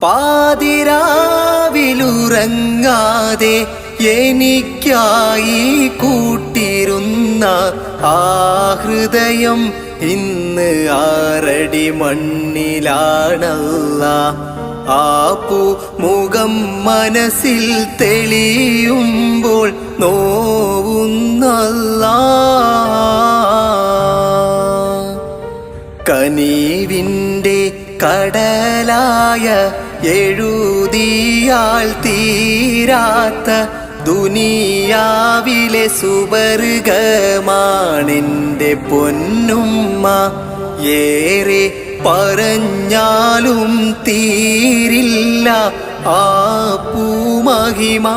പാതിരാവിലുറങ്ങാതെ എനിക്കായി കൂട്ടിരുന്ന ആ ഹൃദയം ഇന്ന് ആറടി മണ്ണിലാണല്ലാ. ആ മുഖം മനസ്സിൽ തെളിയുമ്പോൾ നോവുന്നല്ലാ. കനീവിൻ്റെ കടലായ എഴുതിയാൽ തീരാത്ത ദുനിയാവിലെ സുവർഗമാണെൻ്റെ പൊന്നുമ്മ. ഏറെ പറഞ്ഞാലും തീരില്ല ആ പൂമഹിമ.